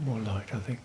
More light, I think.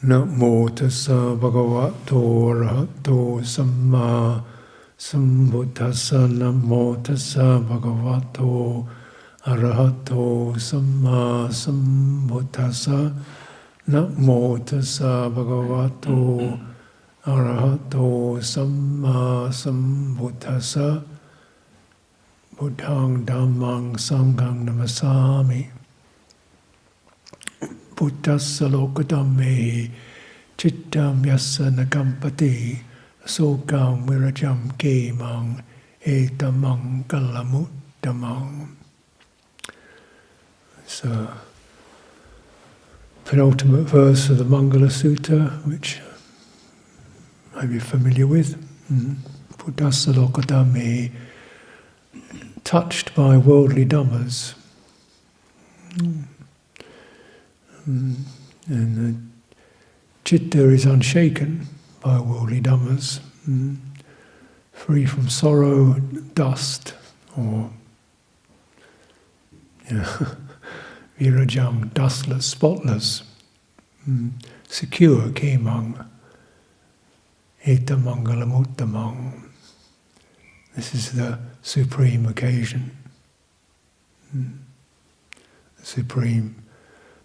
Namo tassa bhagavato arahato samma sambuddhassa. Namo tassa bhagavato arahato samma sambuddhassa. Namo tassa bhagavato arahato samma sambuddhassa. Buddhang dhammang sanghang namasami. Buddhassa lokadhammehi chittam yassa nakampati sokam virajam kemang etamang kalamuttamang. So, penultimate verse of the Mangala Sutta, which you may be familiar with. Buddhassa lokadhammehi, touched by worldly dhammas. And Chitta is unshaken by worldly dhammas, free from sorrow, dust, or virajam, dustless, spotless, secure, kemang, etamangalamuttamang. This is the supreme occasion, the supreme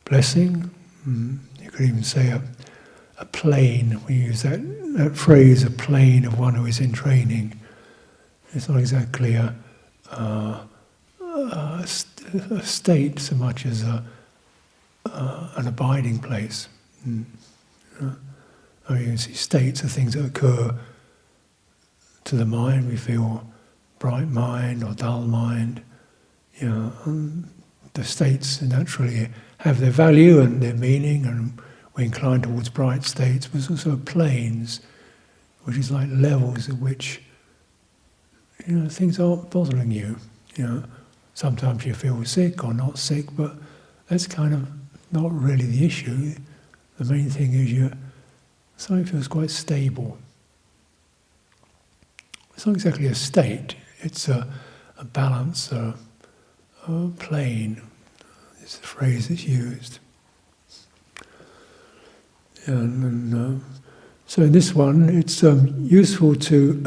blessing. You could even say a plane. We use that phrase, a plane of one who is in training. It's not exactly a state so much as an abiding place. You see, states are things that occur to the mind. We feel bright mind or dull mind. The states naturally have their value and their meaning, and we incline towards bright states, but there's also planes, which is like levels at which things aren't bothering you. Sometimes you feel sick or not sick, but that's kind of not really the issue. The main thing is something feels quite stable. It's not exactly a state, it's a balance, a plane. It's the phrase that's used. And so in this one, it's useful to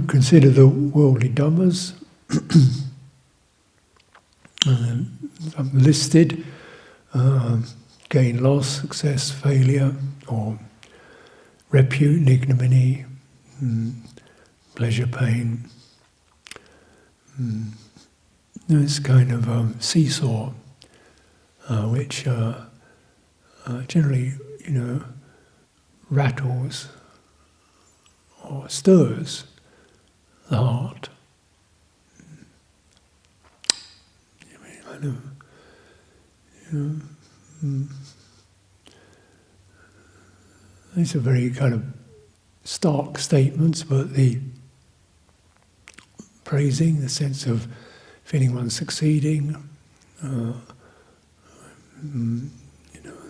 consider the worldly dhammas listed: gain, loss, success, failure, or repute, ignominy, pleasure, pain. This kind of seesaw, which generally, rattles or stirs the heart. These are very kind of stark statements, but the praising, the sense of feeling one succeeding,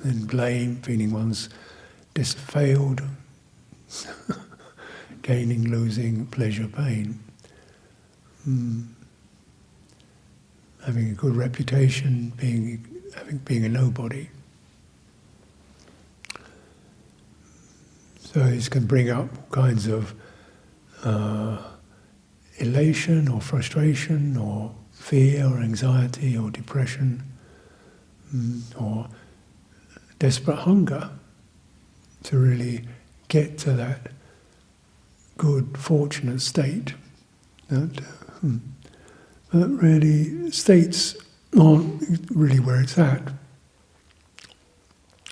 then blame, feeling one's failed, gaining, losing, pleasure, pain, having a good reputation, being a nobody. So this can bring up kinds of elation or frustration or fear or anxiety or depression, or desperate hunger to really get to that good, fortunate state. But really, states aren't really where it's at.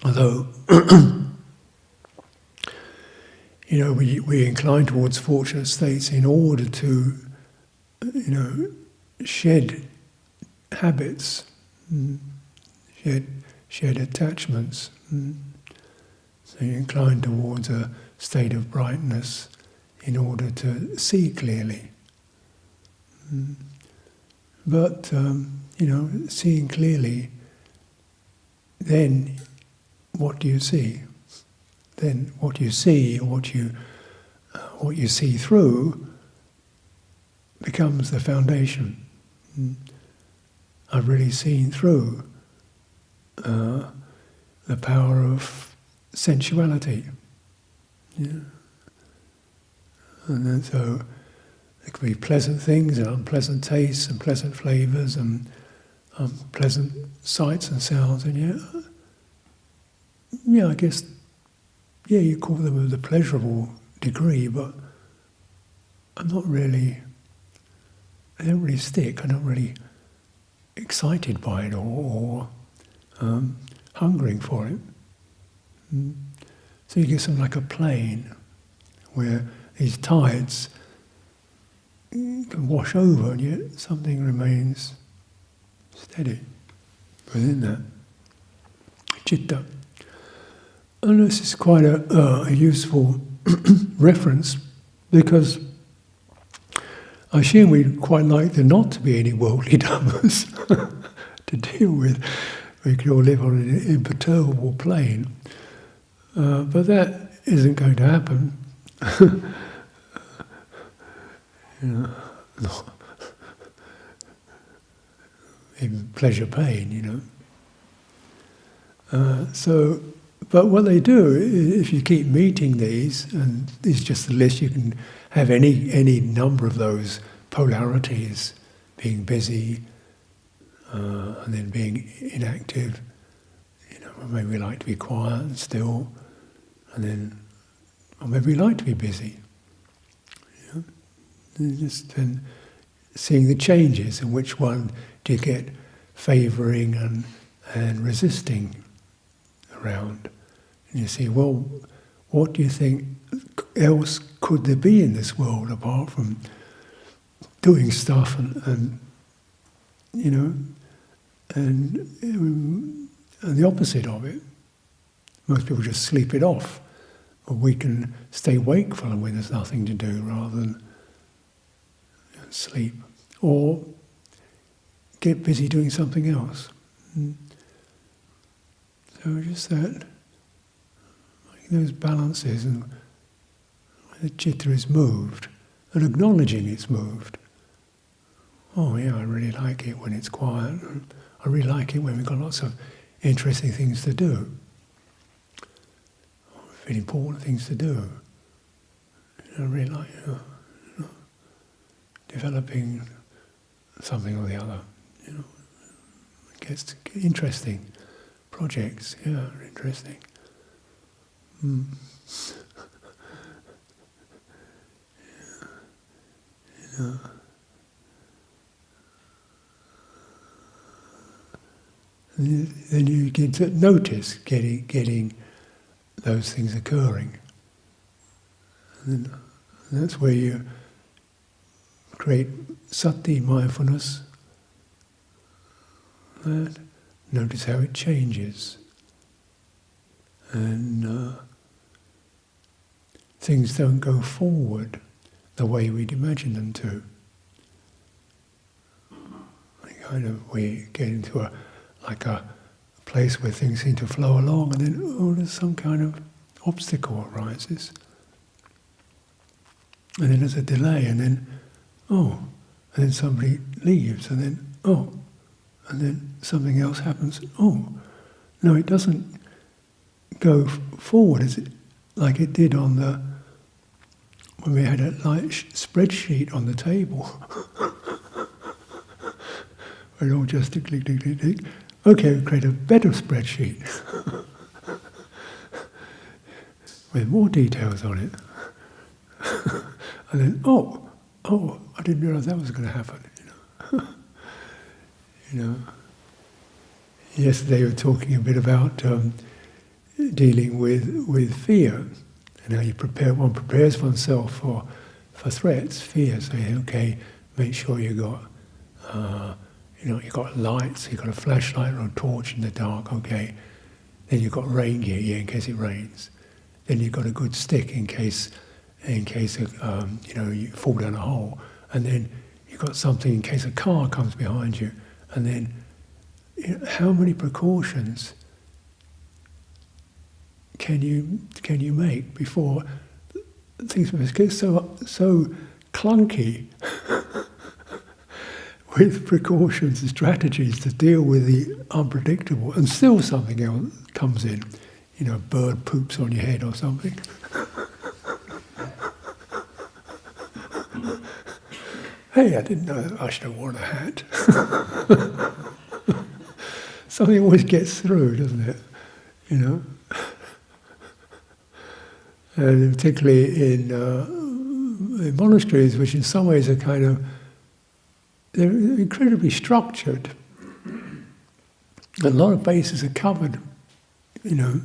Although, we incline towards fortunate states in order to, shed habits, shed attachments. So you incline towards a state of brightness in order to see clearly. But, seeing clearly, then what do you see? Then what you see, what you see through, becomes the foundation. I've really seen through the power of sensuality. Yeah. And then so there can be pleasant things and unpleasant tastes and pleasant flavours and unpleasant sights and sounds, and I guess, you call them of the pleasurable degree, but they don't really stick. I'm not really excited by it or hungering for it. So you get something like a plane where these tides can wash over, and yet something remains steady within that. Citta. And this is quite a useful reference, because I assume we'd quite like there not to be any worldly dhammas to deal with. We could all live on an imperturbable plane. But that isn't going to happen. Even pleasure, pain, But what they do, if you keep meeting these, and this is just the list, you can have any number of those polarities, being busy, and then being inactive. Maybe we like to be quiet and still, or maybe we like to be busy. And just then seeing the changes, and which one do you get favouring and resisting around. And you see, well, what do you think else could there be in this world apart from doing stuff and the opposite of it? Most people just sleep it off, but we can stay wakeful when there's nothing to do rather than sleep, or get busy doing something else. So just that, like those balances, and the citta is moved, and acknowledging it's moved. Oh yeah, I really like it when it's quiet. I really like it when we've got lots of interesting things to do, very important things to do. I really like developing something or the other. It gets interesting. Projects, interesting. Then you begin to notice getting those things occurring. And that's where you create sati, mindfulness. And notice how it changes. And things don't go forward the way we'd imagine them to. We get into a place where things seem to flow along, and then there's some kind of obstacle arises. And then there's a delay, and then somebody leaves, and then something else happens. No, it doesn't go forward as it like it did when we had a spreadsheet on the table. We're all just tick. Okay, we create a better spreadsheet with more details on it. And then, I didn't realise that was going to happen. Yesterday we were talking a bit about dealing with fear, and how one prepares oneself for threats, fear. So okay, make sure you got you've got lights, you've got a flashlight or a torch in the dark. Okay, then you've got rain gear, in case it rains. Then you've got a good stick in case you fall down a hole, and then you've got something in case a car comes behind you, and then. How many precautions can you make before things get so clunky with precautions and strategies to deal with the unpredictable, and still something else comes in. A bird poops on your head or something. Hey, I didn't know I should have worn a hat. Something always gets through, doesn't it? And particularly in monasteries, which in some ways are they're incredibly structured. A lot of bases are covered, a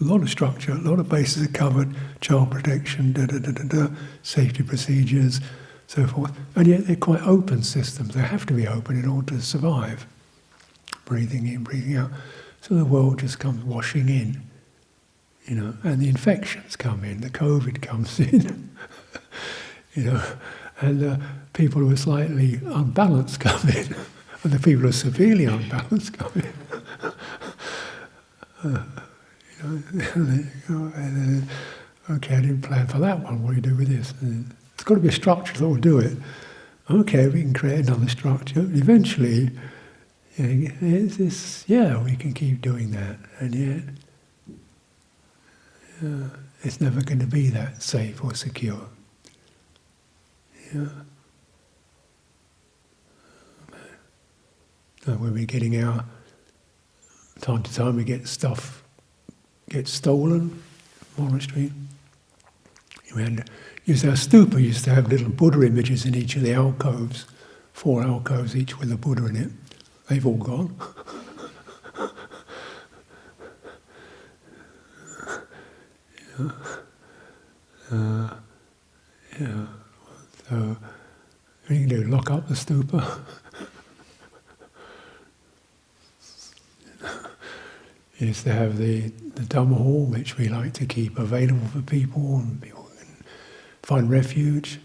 lot of structure, a lot of bases are covered, child protection, safety procedures, so forth. And yet they're quite open systems. They have to be open in order to survive. Breathing in, breathing out. So the world just comes washing in, and the infections come in, the COVID comes in, and people who are slightly unbalanced come in, and the people who are severely unbalanced come in. Okay, I didn't plan for that one, what do you do with this? It's got to be a structure that will do it. Okay, we can create another structure. Eventually, we can keep doing that, and yet it's never going to be that safe or secure. When we're getting time to time we get stuff gets stolen, monastery. Used our stupa used to have little Buddha images in each of the alcoves, 4 alcoves each with a Buddha in it. They've all gone. So, what are you going to do? Lock up the stupa? We used to have the Dhamma hall, which we like to keep available for people, and people can find refuge.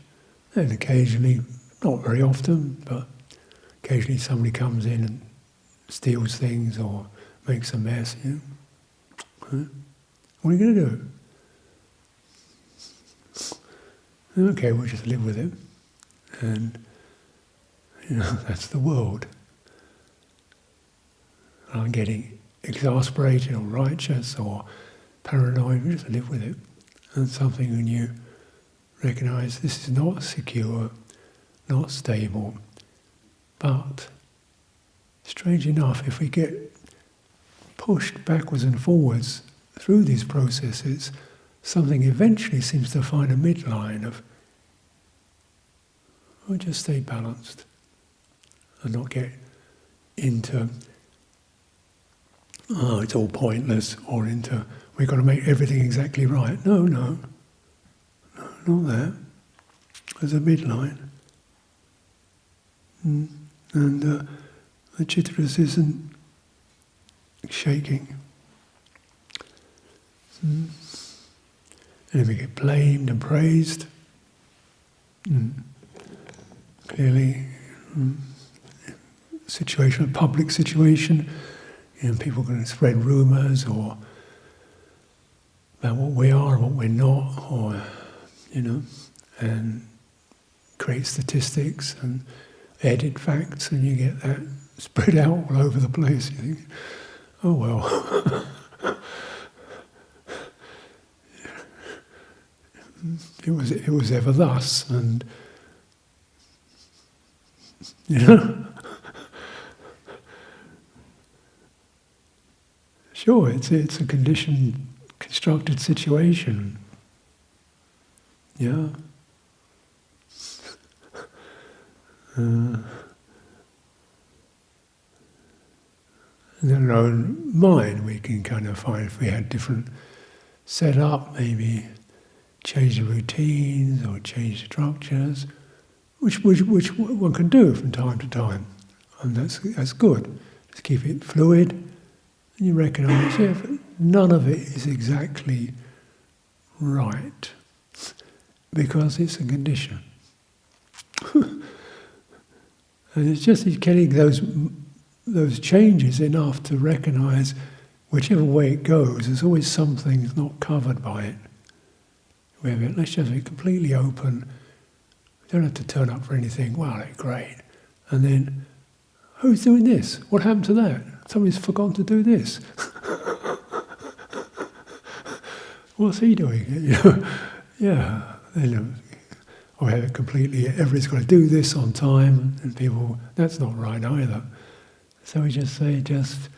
And occasionally, not very often, but occasionally somebody comes in and steals things or makes a mess. What are you going to do? Okay, we'll just live with it. And, that's the world. I'm getting exasperated or righteous or paranoid, we just live with it. And something when you recognise this is not secure, not stable, but strange enough, if we get pushed backwards and forwards through these processes, something eventually seems to find a midline of, just stay balanced and not get into, it's all pointless, or into, we've got to make everything exactly right. No, not that. There's a midline. And the Chithurst isn't shaking. And if we get blamed and praised, clearly, situation, a public situation, people are going to spread rumours or about what we are and what we're not, or and create statistics and edit facts, and you get that spread out all over the place. You think, oh well. It was ever thus, and sure, it's a conditioned, constructed situation. Yeah. And in our own mind, we can kind of find, if we had different set up, maybe change the routines or change the structures, which one can do from time to time, and that's good. Just keep it fluid, and you recognise, none of it is exactly right, because it's a condition. And it's just getting those changes enough to recognise, whichever way it goes, there's always something not covered by it. Let's just be completely open. We don't have to turn up for anything. Well, great. And then, who's doing this? What happened to that? Somebody's forgotten to do this. What's he doing? Yeah. Or have it completely, everybody's got to do this on time, and people, that's not right either. So we just say, just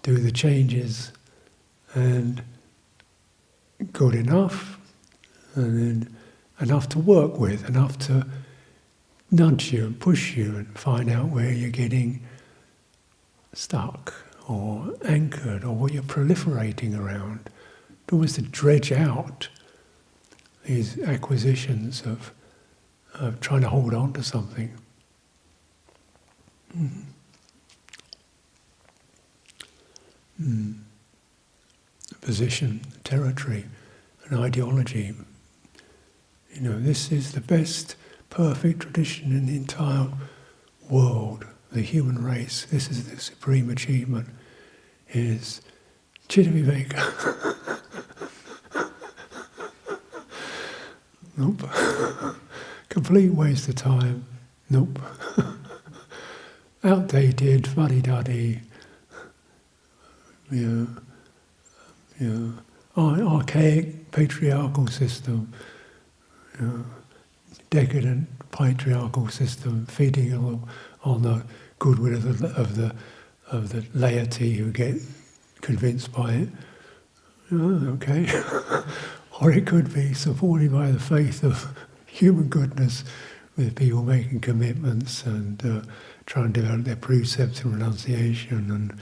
do the changes, and good enough, and then enough to work with, enough to nudge you and push you and find out where you're getting stuck or anchored or what you're proliferating around. Almost to dredge out these acquisitions of trying to hold on to something. A position, a territory, an ideology. This is the best, perfect tradition in the entire world, the human race. This is the supreme achievement, is Cittaviveka. Nope. Complete waste of time. Nope. Outdated, fuddy-duddy. Archaic patriarchal system. Decadent patriarchal system, feeding on the goodwill of the laity who get convinced by it. Okay. Or it could be supported by the faith of human goodness, with people making commitments and trying to develop their precepts and renunciation and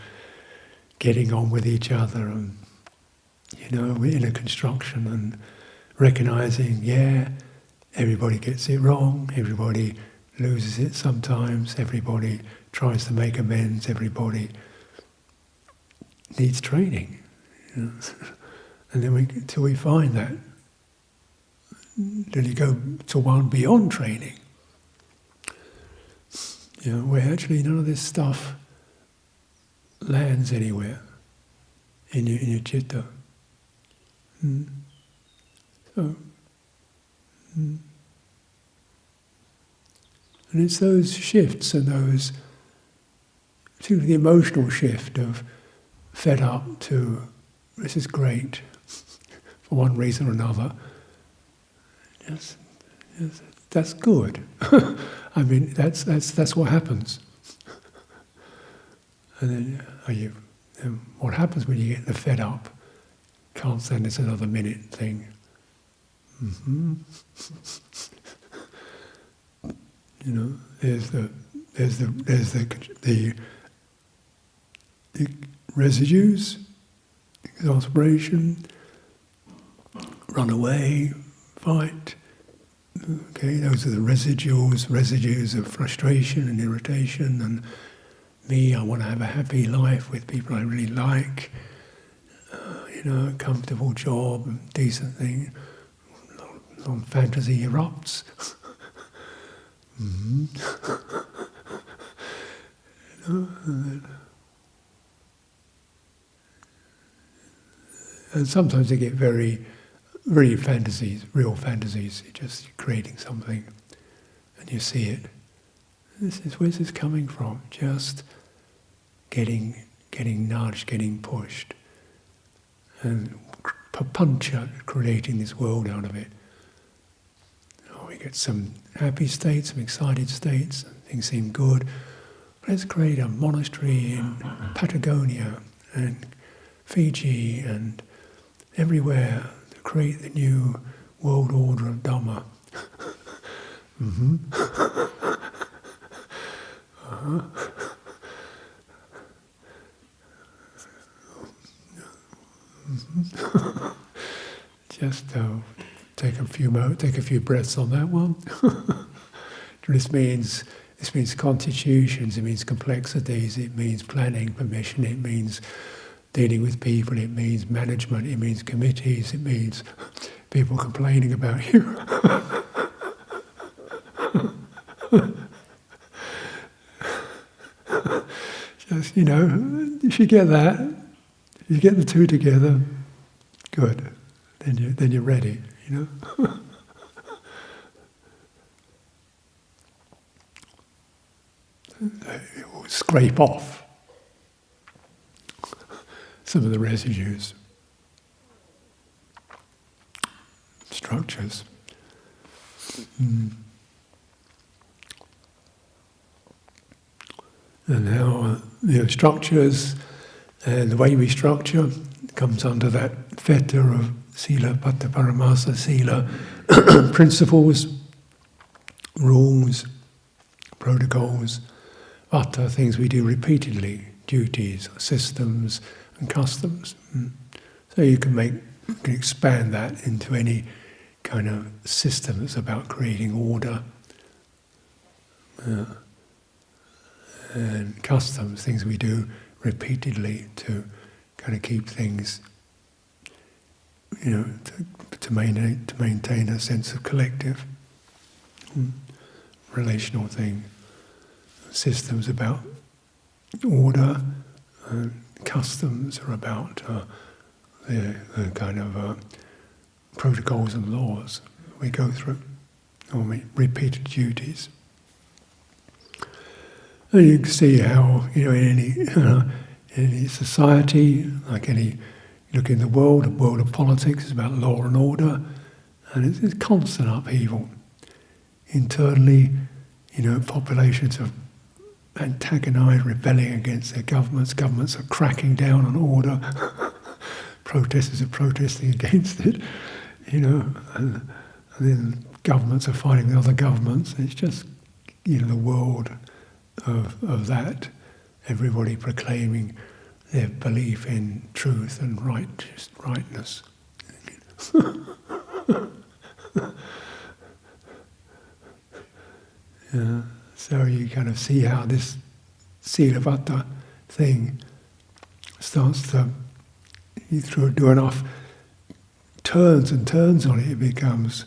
getting on with each other, and inner construction, and recognizing, everybody gets it wrong, everybody loses it sometimes, everybody tries to make amends, everybody needs training. And then until we find that, then you go to one beyond training, where actually none of this stuff lands anywhere in your citta. And it's those shifts and those, particularly the emotional shift of fed up to, this is great, for one reason or another. Yes, that's good. I mean, that's what happens. And then what happens when you get the fed up? Can't stand this another minute thing. There's the residues, exasperation, run away, fight. Okay, those are the residues of frustration and irritation, and me, I want to have a happy life with people I really like, a comfortable job, decent thing. Long fantasy erupts. And sometimes they get very, very fantasies, real fantasies. You're just creating something, and you see it. Where's this coming from? Just getting nudged, getting pushed, and papancha, creating this world out of it. We get some happy states, some excited states, and things seem good. Let's create a monastery in Patagonia and Fiji and everywhere to create the new world order of Dhamma. Just take a few breaths on that one. This means constitutions, it means complexities, it means planning permission, it means dealing with people, it means management, it means committees, it means people complaining about you. Just, if you get that, if you get the two together, good. Then you're ready, it will scrape off some of the residues, structures. And how structures and the way we structure comes under that fetter of sila, patta paramasa, sila, principles, rules, protocols, vata, things we do repeatedly, duties, systems and customs. So you can expand that into any kind of system that's about creating order. And customs, things we do repeatedly to kind of keep things, to maintain a sense of collective, relational thing. Systems about order, customs are about the kind of protocols and laws we go through, or repeated duties. And you can see how, in any society, look in the world, a world of politics is about law and order, and it's constant upheaval. Internally, populations are antagonised, rebelling against their governments. Governments are cracking down on order. Protesters are protesting against it, and then governments are fighting with other governments. It's just, the world of that, everybody proclaiming their belief in truth and rightness. Yeah, so you kind of see how this Cittaviveka thing starts to, do enough turns and turns on it, it becomes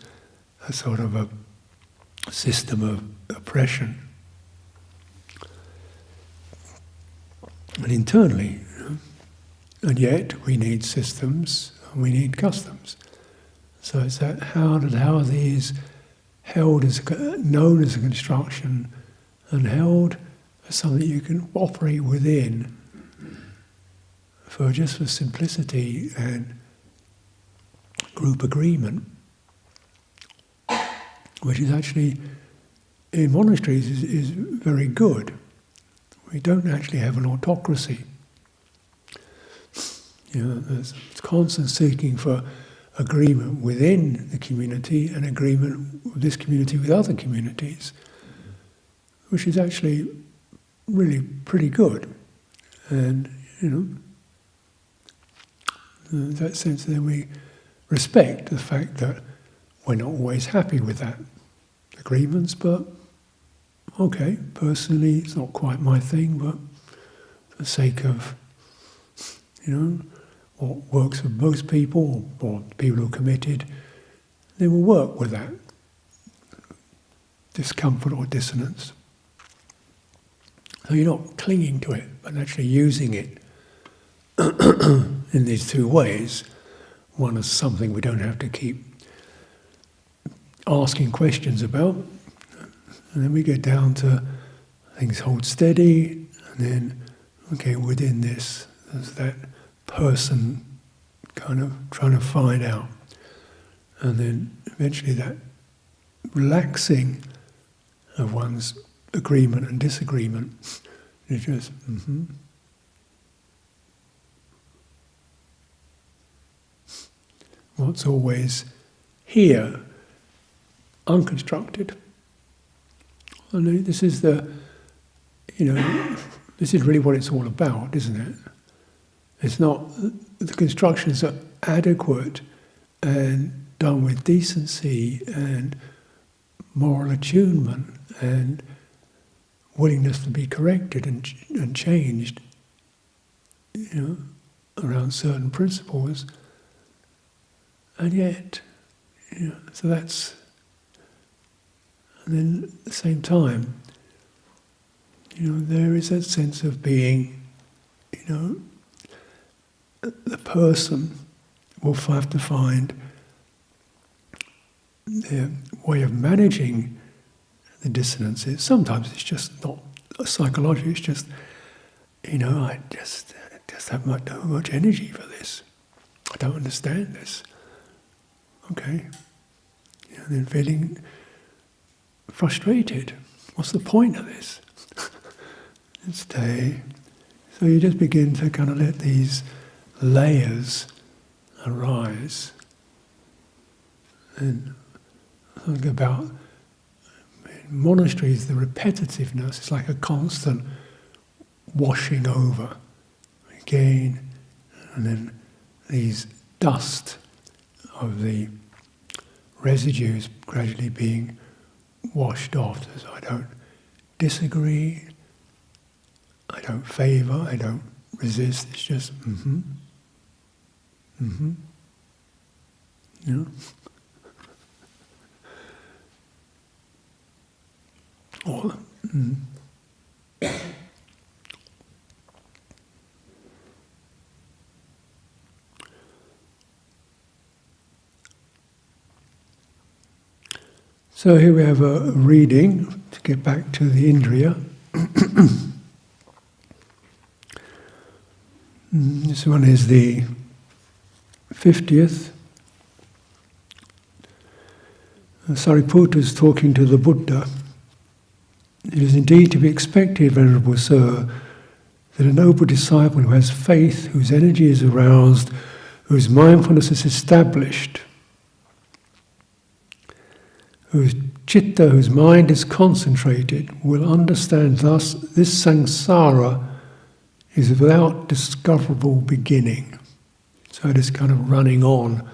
a sort of a system of oppression. And internally, and yet we need systems, and we need customs. So it's that how are these held as known as a construction and held as something you can operate within for simplicity and group agreement, which is actually in monasteries is very good. We don't actually have an autocracy. There's constant seeking for agreement within the community and agreement with this community with other communities, which is actually really pretty good. And, in that sense, then we respect the fact that we're not always happy with that agreements, but okay, personally, it's not quite my thing, but for the sake of, what works for most people, or people who are committed, they will work with that discomfort or dissonance. So you're not clinging to it, but actually using it in these two ways. One is something we don't have to keep asking questions about, and then we get down to things hold steady, and then, okay, within this, there's that person kind of trying to find out. And then eventually that relaxing of one's agreement and disagreement is just, What's always here, unconstructed. And this is this is really what it's all about, isn't it? It's not, the constructions are adequate and done with decency and moral attunement and willingness to be corrected and changed, around certain principles. And yet, so that's, and then at the same time, there is that sense of being, the person will have to find their way of managing the dissonances. Sometimes it's just not psychologically, it's just, I just have not much energy for this. I don't understand this. Okay. And then feeling frustrated. What's the point of this? And stay. So you just begin to kind of let these layers arise. And think about monasteries, the repetitiveness is like a constant washing over again, and then these dust of the residues gradually being washed off. So I don't disagree, I don't favour, I don't resist, it's just Or, So here we have a reading, to get back to the Indriya. This one is the 50th. Sariputta is talking to the Buddha. It is indeed to be expected, Venerable Sir, that a noble disciple who has faith, whose energy is aroused, whose mindfulness is established, whose citta, whose mind is concentrated, will understand thus this samsara is without discoverable beginning. So this kind of running on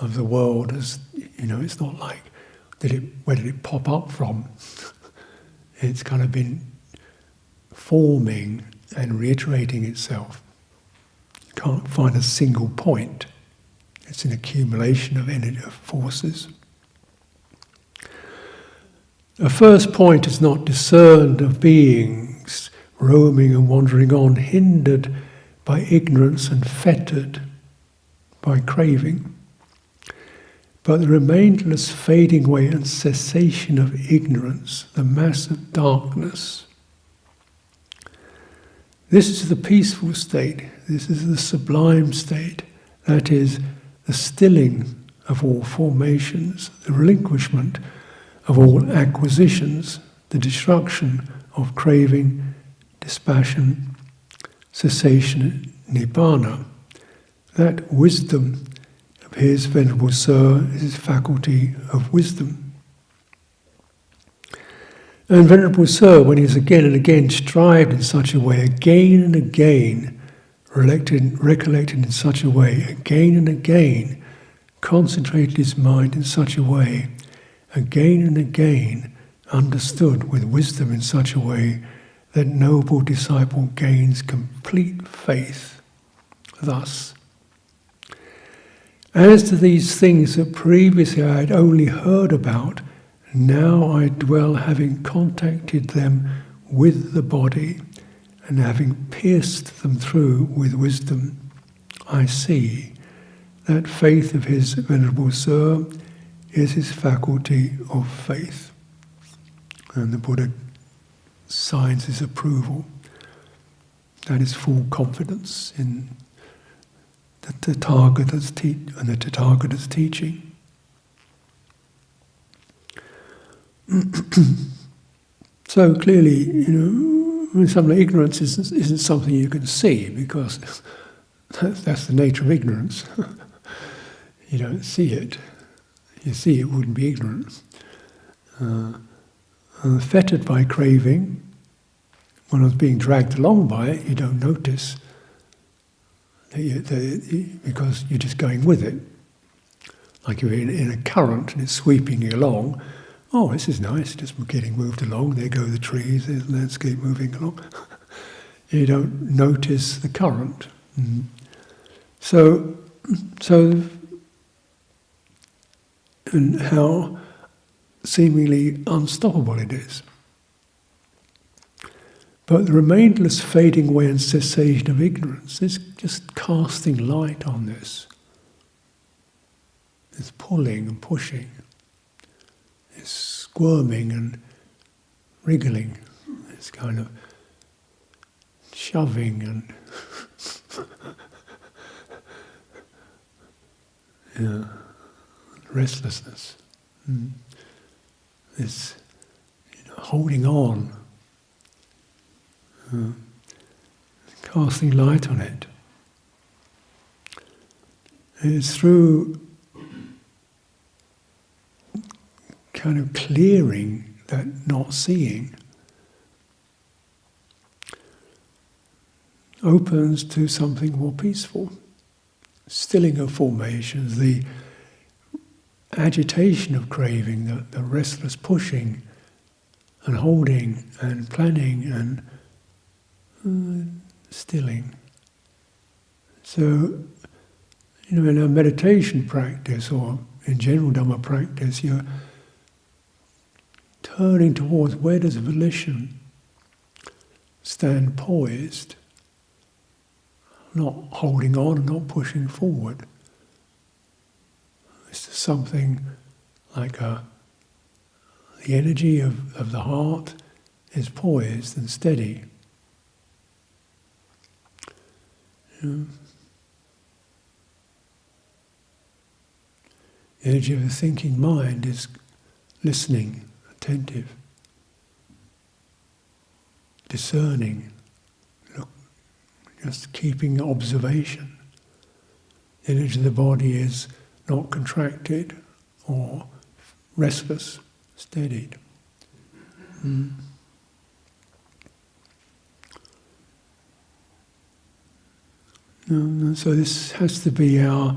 of the world, as it's not like where did it pop up from? It's kind of been forming and reiterating itself. You can't find a single point. It's an accumulation of energy, of forces. A first point is not discerned of beings roaming and wandering on, hindered by ignorance and fettered by craving. But the remainless fading away and cessation of ignorance, the mass of darkness. This is the peaceful state, this is the sublime state, that is, the stilling of all formations, the relinquishment of all acquisitions, the destruction of craving, dispassion, cessation, nibbana. That wisdom of his, Venerable Sir, is his faculty of wisdom. And Venerable Sir, when he has again and again strived in such a way, again and again, recollected in such a way, again and again, concentrated his mind in such a way, again and again, understood with wisdom in such a way, that noble disciple gains complete faith. Thus, as to these things that previously I had only heard about, now I dwell, having contacted them with the body and having pierced them through with wisdom. I see that faith of his, Venerable Sir, is his faculty of faith. And the Buddha signs his approval. That is full confidence in the Tathagata's teaching. So clearly, some of the ignorance isn't something you can see, because that's the nature of ignorance. You don't see it. If you see it, wouldn't be ignorant. Fettered by craving, when I was being dragged along by it, you don't notice because you're just going with it. Like you're in a current and it's sweeping you along. Oh, this is nice, just getting moved along. There go the trees, there's the landscape moving along. You don't notice the current. So, and how seemingly unstoppable it is. But the remainless fading away and cessation of ignorance is just casting light on this. It's pulling and pushing. It's squirming and wriggling. this kind of shoving and restlessness. This holding on, casting light on it. It's through kind of clearing that not seeing opens to something more peaceful. Stilling of formations, the agitation of craving, the restless pushing and holding and planning and stilling. So, in our meditation practice or in general Dhamma practice, you're turning towards where does volition stand poised, not holding on and not pushing forward. It's something like the energy of the heart is poised and steady. The energy of the thinking mind is listening, attentive, discerning, just keeping observation. The energy of the body is not contracted or restless, steadied. So this has to be our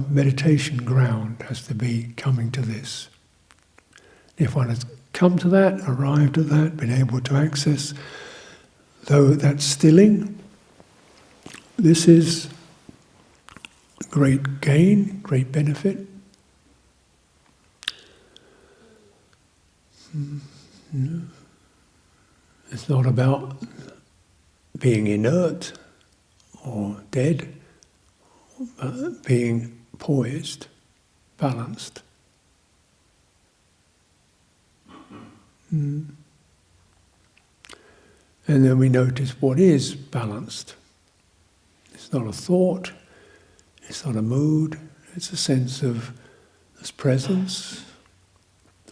meditation ground, has to be coming to this. If one has come to that, arrived at that, been able to access, though that stilling, this is great gain, great benefit. It's not about being inert or dead, but being poised, balanced. And then we notice what is balanced. It's not a thought, it's not a mood, it's a sense of there's presence,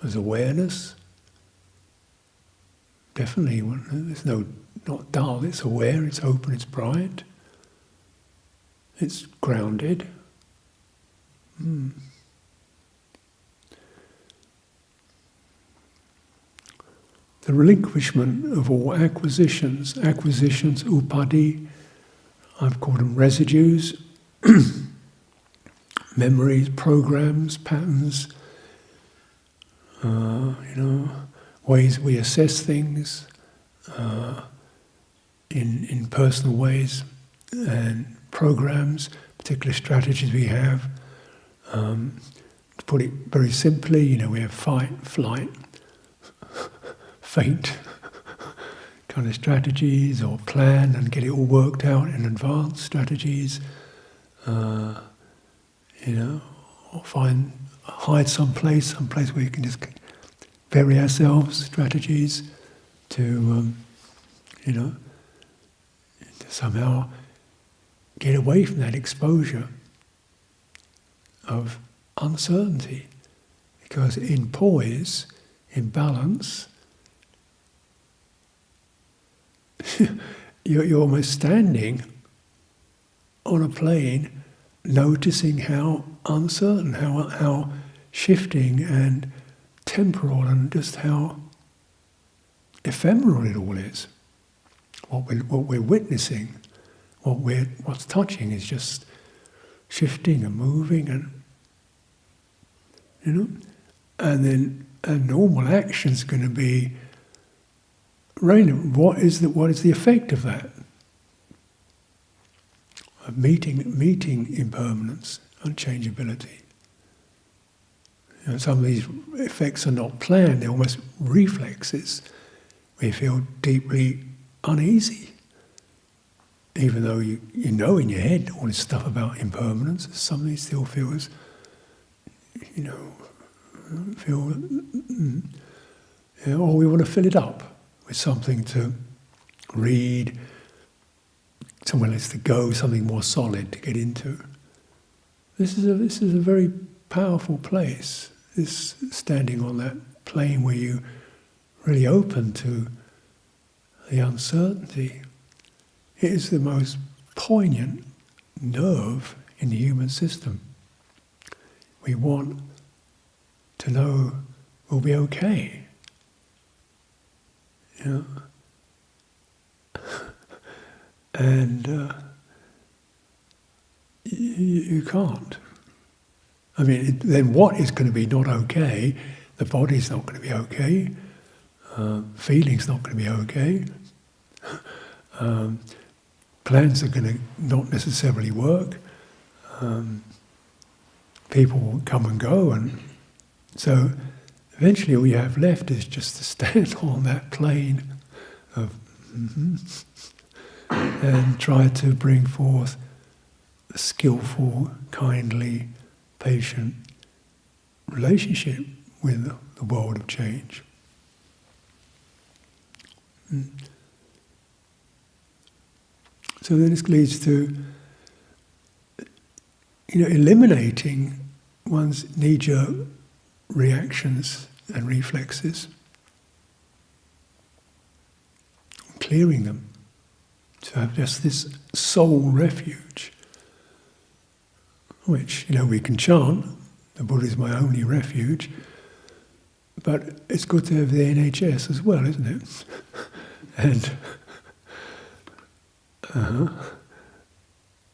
there's awareness. Definitely, there's not dull, it's aware, it's open, it's bright, it's grounded. The relinquishment of all acquisitions, upadi, I've called them residues, memories, programs, patterns, ways we assess things in personal ways, and programs, particular strategies we have. To put it very simply, we have fight, flight, faint kind of strategies, or plan and get it all worked out in advance strategies, or hide someplace where you can just bury ourselves, strategies to somehow get away from that exposure of uncertainty. Because in poise, in balance, you're almost standing on a plane, noticing how uncertain, how shifting and temporal, and just how ephemeral it all is. What we're witnessing, what's touching is just shifting and moving, and then a normal action is going to be random. What is the effect of that? Of meeting impermanence, unchangeability. Some of these effects are not planned; they're almost reflexes. We feel deeply uneasy, even though you know in your head all this stuff about impermanence. Something still feels, or we want to fill it up. with something to read, somewhere else to go, something more solid to get into. This is a very powerful place, this standing on that plane where you really open to the uncertainty. It is the most poignant nerve in the human system. We want to know we'll be okay. You know? And you can't. I mean, then what is going to be not okay? The body's not going to be okay. Feeling's not going to be okay. Plans are going to not necessarily work. People will come and go, and so eventually all you have left is just to stand on that plane of and try to bring forth a skillful, kindly, patient relationship with the world of change. So then this leads to, eliminating one's knee-jerk reactions and reflexes, clearing them, to have just this soul refuge, which, we can chant, the Buddha is my only refuge, but it's good to have the NHS as well, isn't it? And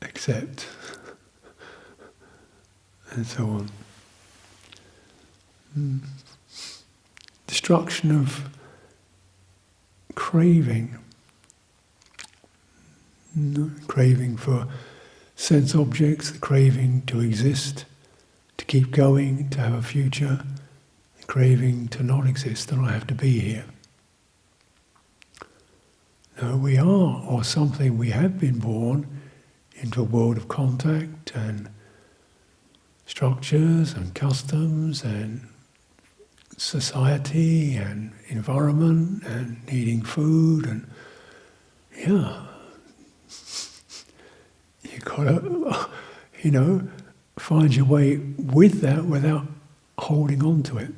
accept, and so on. Destruction of craving. Craving for sense objects, the craving to exist, to keep going, to have a future, the craving to not exist, to not have to be here. No, we are, or something, we have been born into a world of contact and structures and customs and society and environment and needing food and you gotta, find your way with that without holding on to it.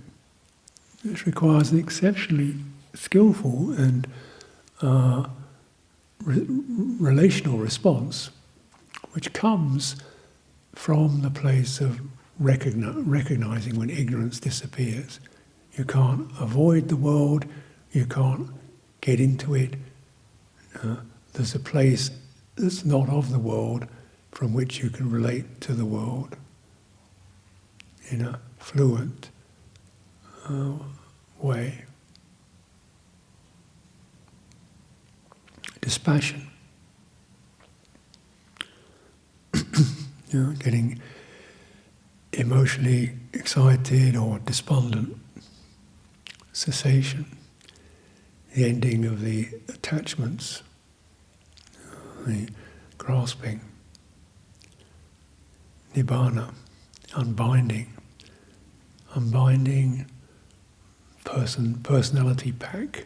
This requires an exceptionally skillful and relational response, which comes from the place of recognizing when ignorance disappears. You can't avoid the world, you can't get into it. There's a place that's not of the world from which you can relate to the world in a fluent way. Dispassion. Getting emotionally excited or despondent. Cessation. The ending of the attachments. The grasping. Nibbana. Unbinding. Unbinding personality pack.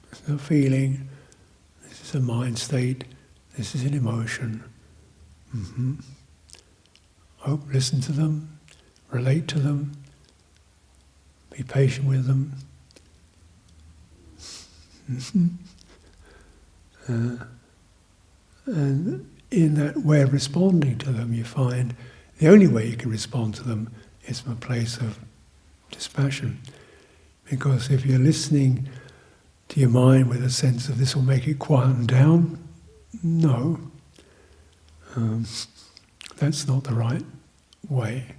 There's no feeling, this is a mind state, this is an emotion. Listen to them, relate to them, be patient with them. And in that way of responding to them, you find the only way you can respond to them is from a place of dispassion. Because if you're listening to your mind with a sense of this will make it quieten down, no. That's not the right way.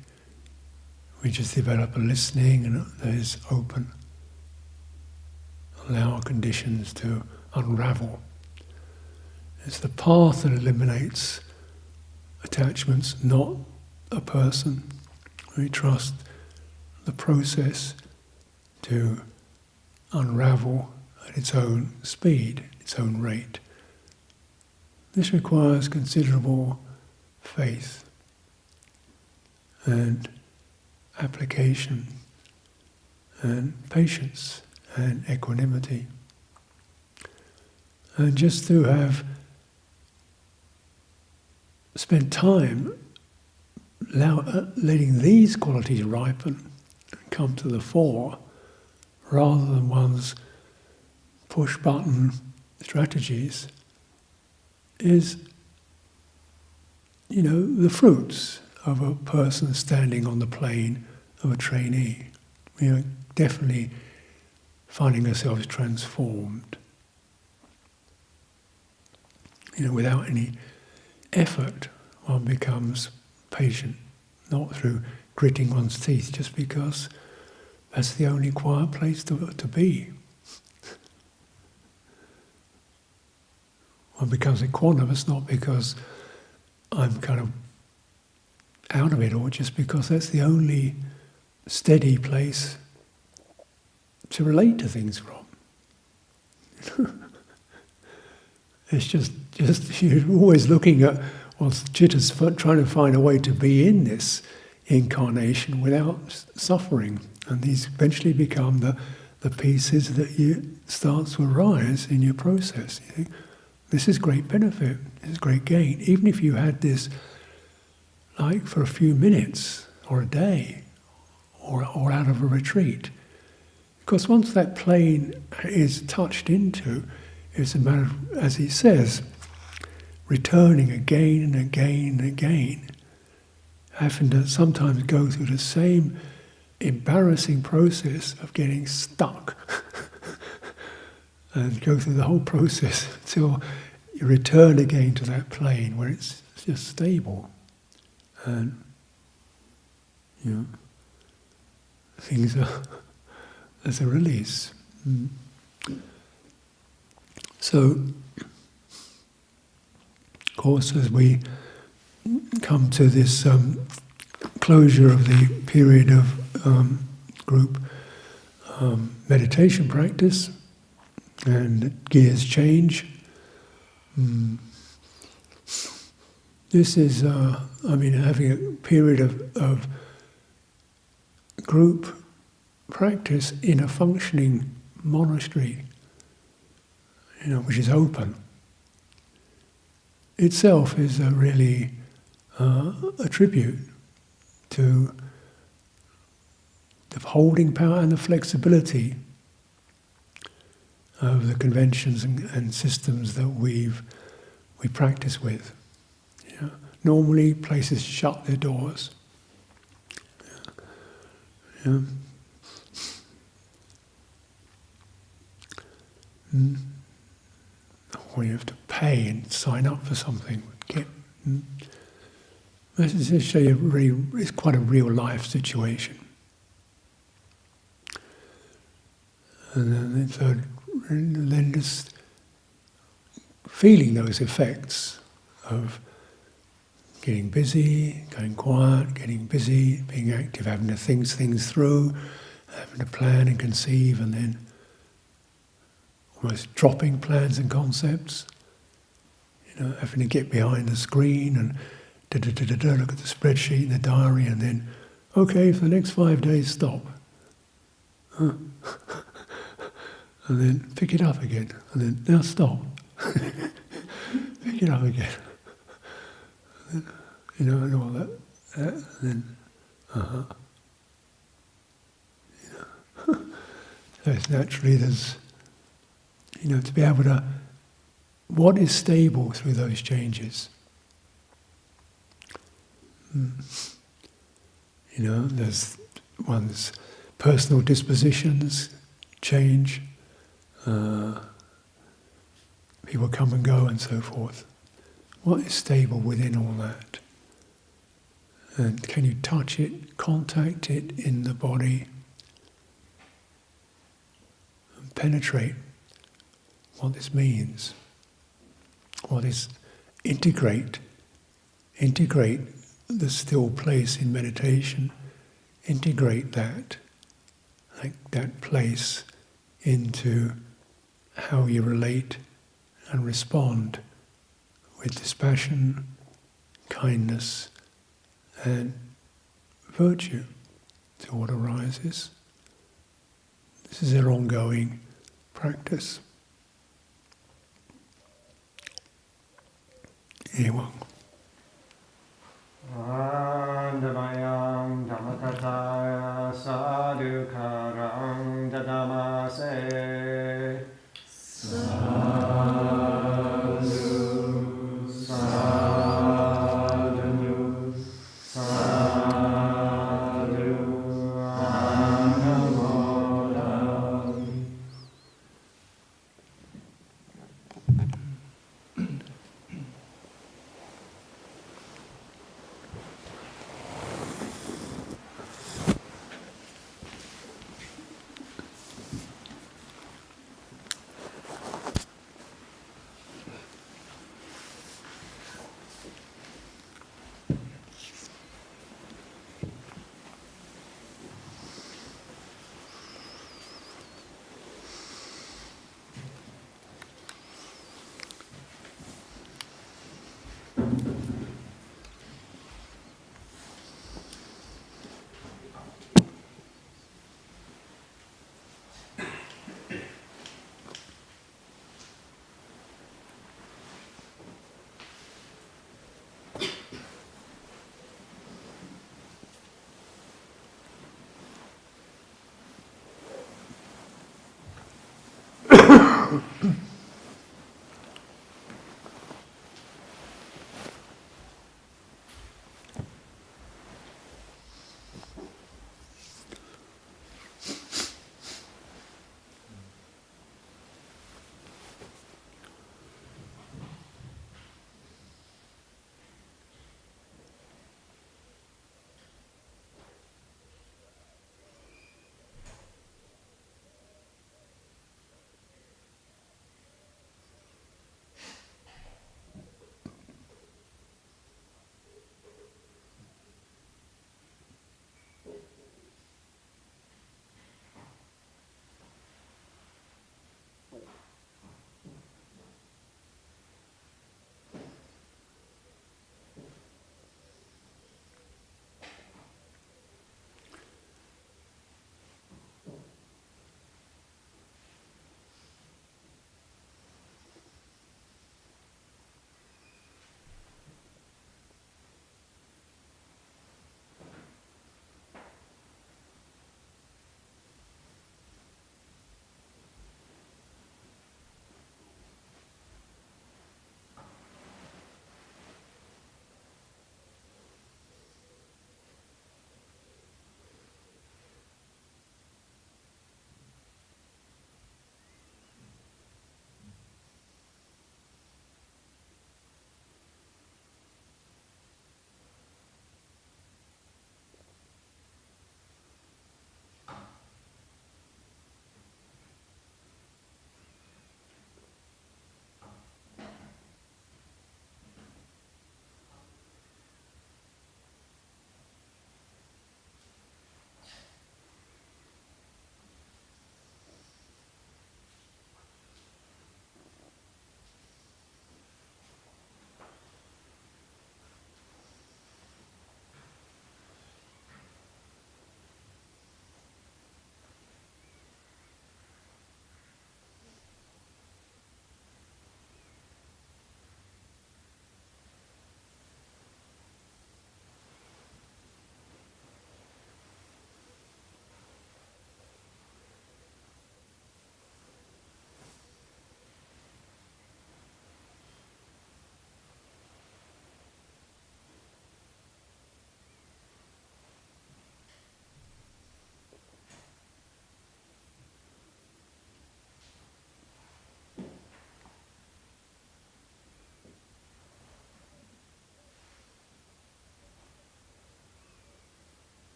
We just develop a listening and that is open. Allow our conditions to unravel. It's the path that eliminates attachments, not a person. We trust the process to unravel at its own speed, its own rate. This requires considerable faith and application and patience and equanimity. And just to have spent time letting these qualities ripen and come to the fore, rather than one's push-button strategies, is, the fruits of a person standing on the plane of a trainee. We are definitely finding ourselves transformed. Without any effort, one becomes patient, not through gritting one's teeth, just because that's the only quiet place to be. One becomes equanimous not because I'm kind of out of it, or just because that's the only steady place to relate to things from. It's just you're always looking at, Chitta's trying to find a way to be in this incarnation without suffering, and these eventually become the pieces that start to arise in your process. You think, this is great benefit, this is great gain, even if you had this like for a few minutes or a day or out of a retreat. Because once that plane is touched into, it's a matter of, as he says, returning again and again and again, having to sometimes go through the same embarrassing process of getting stuck and go through the whole process until you return again to that plane where it's just stable and things are, there's a release. So, of course, as we come to this closure of the period of group meditation practice, and gears change, this is, having a period of group practice in a functioning monastery, which is open, itself is really a tribute to the holding power and the flexibility of the conventions and systems that we practice with. Normally, places shut their doors. Or you have to pay and sign up for something. This is it's quite a real life situation. And then just feeling those effects of getting busy, going quiet, getting busy, being active, having to think things through, having to plan and conceive, and then almost dropping plans and concepts, having to get behind the screen and look at the spreadsheet and the diary, and then, okay, for the next 5 days, stop. And then pick it up again, and then, now stop. Pick it up again. And all that, and then, So it's naturally there's, to be able to, what is stable through those changes? There's one's personal dispositions change, people come and go and so forth. What is stable within all that? And can you touch it, contact it in the body, and penetrate what this means? What is integrate the still place in meditation, integrate that place into how you relate and respond with dispassion, kindness, and virtue to what arises. This is an ongoing practice. Ewang. Andamayam Dhammakataya Sadhu